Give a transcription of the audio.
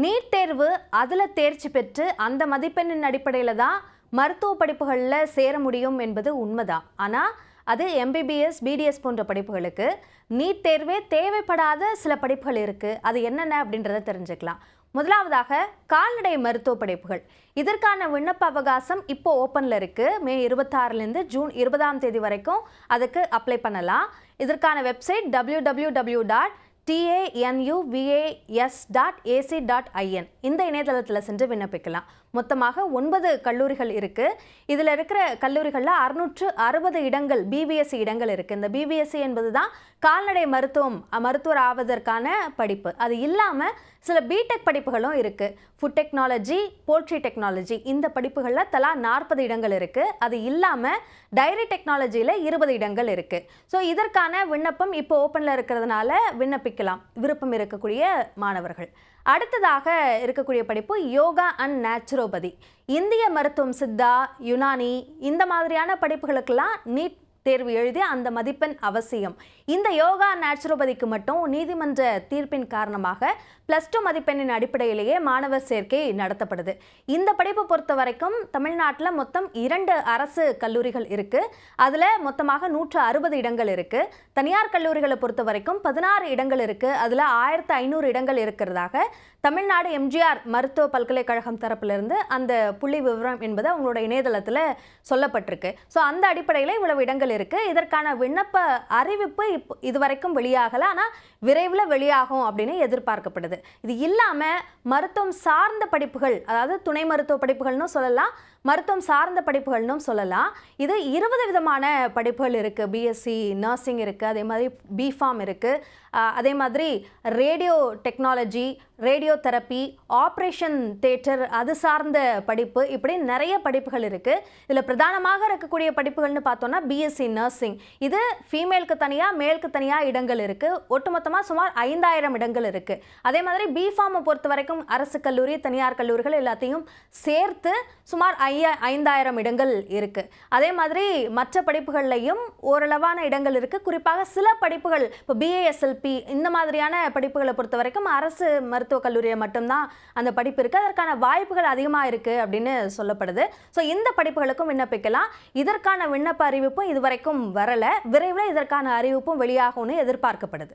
NEET தேர்வு அதில் தேர்ச்சி பெற்று அந்த மதிப்பெண்ணின் அடிப்படையில் தான் மருத்துவ படிப்புகளில் சேர முடியும் என்பது உண்மைதான். ஆனால் அது எம்பிபிஎஸ், பிடிஎஸ் போன்ற படிப்புகளுக்கு நீட் தேர்வே தேவைப்படாத சில படிப்புகள் இருக்குது. அது என்னென்ன அப்படின்றத தெரிஞ்சுக்கலாம். முதலாவதாக கால்நடை மருத்துவ படிப்புகள். இதற்கான விண்ணப்ப அவகாசம் இப்போ ஓப்பனில் இருக்குது. மே 26லேருந்து ஜூன் 20 வரைக்கும் அதுக்கு அப்ளை பண்ணலாம். இதற்கான வெப்சைட் www.tanuvas.ac.in. இந்த இணையதளத்தில் சென்று விண்ணப்பிக்கலாம். மொத்தமாக 9 கல்லூரிகள் இருக்குது. இதில் இருக்கிற கல்லூரிகளில் 660 இடங்கள் பிபிஎஸ்சி இடங்கள் இருக்குது. இந்த பிபிஎஸ்சி என்பது தான் கால்நடை மருத்துவர் ஆவதற்கான படிப்பு. அது இல்லாமல் சில பிடெக் படிப்புகளும் இருக்குது. ஃபுட் டெக்னாலஜி, போல்ட்ரி டெக்னாலஜி, இந்த படிப்புகளில் தலா 40 இடங்கள் இருக்குது. அது இல்லாமல் டைரி டெக்னாலஜியில் 20 இடங்கள் இருக்குது. ஸோ இதற்கான விண்ணப்பம் இப்போ ஓப்பனில் இருக்கிறதுனால விண்ணப்பிக்கலாம் விருப்பம் இருக்கக்கூடிய மாணவர்கள். அடுத்ததாக இருக்கக்கூடிய படிப்பு யோகா அண்ட் நேச்சுரோபதி. இந்திய மருத்துவம், சித்தா, யுனானி, இந்த மாதிரியான படிப்புகளுக்கெல்லாம் நீட் தேர்வு எழுதி அந்த மதிப்பெண் அவசியம். இந்த யோகா நேச்சுரோபதிக்கு மட்டும் நீதிமன்ற தீர்ப்பின் காரணமாக +2 மதிப்பெண்ணின் அடிப்படையிலேயே மாணவர் சேர்க்கை நடத்தப்படுது. இந்த படிப்பை பொறுத்த வரைக்கும் தமிழ்நாட்டில் மொத்தம் 2 அரசு கல்லூரிகள் இருக்குது. அதில் மொத்தமாக 160 இடங்கள் இருக்குது. தனியார் கல்லூரிகளை பொறுத்த வரைக்கும் 16 இடங்கள் இருக்குது. அதில் 1500 இடங்கள் இருக்கிறதாக தமிழ்நாடு எம்ஜிஆர் மருத்துவ பல்கலைக்கழகம் தரப்பிலிருந்து அந்த புள்ளி விவரம் என்பது அவங்களோட இணையதளத்தில் சொல்லப்பட்டிருக்கு. ஸோ அந்த அடிப்படையில் இவ்வளவு இடங்கள் இருக்குது. இதற்கான விண்ணப்ப அறிவிப்பு இதுவரைக்கும் வெளியாகலை. ஆனால் விரைவில் வெளியாகும் அப்படின்னு எதிர்பார்க்கப்படுது. இது இல்லாமல் மருத்துவம் சார்ந்த படிப்புகள், அதாவது துணை மருத்துவ படிப்புகள்னு சொல்லலாம், மருத்துவம் சார்ந்த படிப்புகள்னும் சொல்லலாம். இது 20 விதமான படிப்புகள் இருக்குது. பிஎஸ்சி நர்சிங் இருக்குது, அதே மாதிரி பிஃபார்ம் இருக்குது, அதே மாதிரி radio technology, radio therapy, operation theatre, அது சார்ந்த படிப்பு, இப்படி நிறைய படிப்புகள் இருக்குது. இதில் பிரதானமாக இருக்கக்கூடிய படிப்புகள்னு பார்த்தோன்னா பிஎஸ்சி நர்சிங். இது ஃபீமேலுக்கு தனியாக, மேலுக்கு தனியாக இடங்கள் இருக்குது. ஒட்டுமொத்தமாக சுமார் 5000 இடங்கள் இருக்குது. அதே மாதிரி பிஃபார்மை பொறுத்த வரைக்கும் அரசு கல்லூரி, தனியார் கல்லூரிகள் எல்லாத்தையும் சேர்த்து சுமார் 5000 இடங்கள் இருக்குது. அதே மாதிரி மற்ற படிப்புகள்லையும் ஓரளவான இடங்கள் இருக்குது. குறிப்பாக சில படிப்புகள், இப்போ பிஏஎஸ்எல்பி, இந்த மாதிரியான படிப்புகளை பொறுத்த வரைக்கும் அரசு மருத்துவக் கல்லூரியில் மட்டும்தான் அந்த படிப்பு இருக்குது. அதற்கான வாய்ப்புகள் அதிகமாக இருக்குது அப்படின்னு சொல்லப்படுது. ஸோ இந்த படிப்புகளுக்கும் விண்ணப்பிக்கலாம். இதற்கான விண்ணப்ப அறிவிப்பும் இதுவரைக்கும் வரலை. விரைவில் இதற்கான அறிவிப்பும் வெளியாகும்னு எதிர்பார்க்கப்படுது.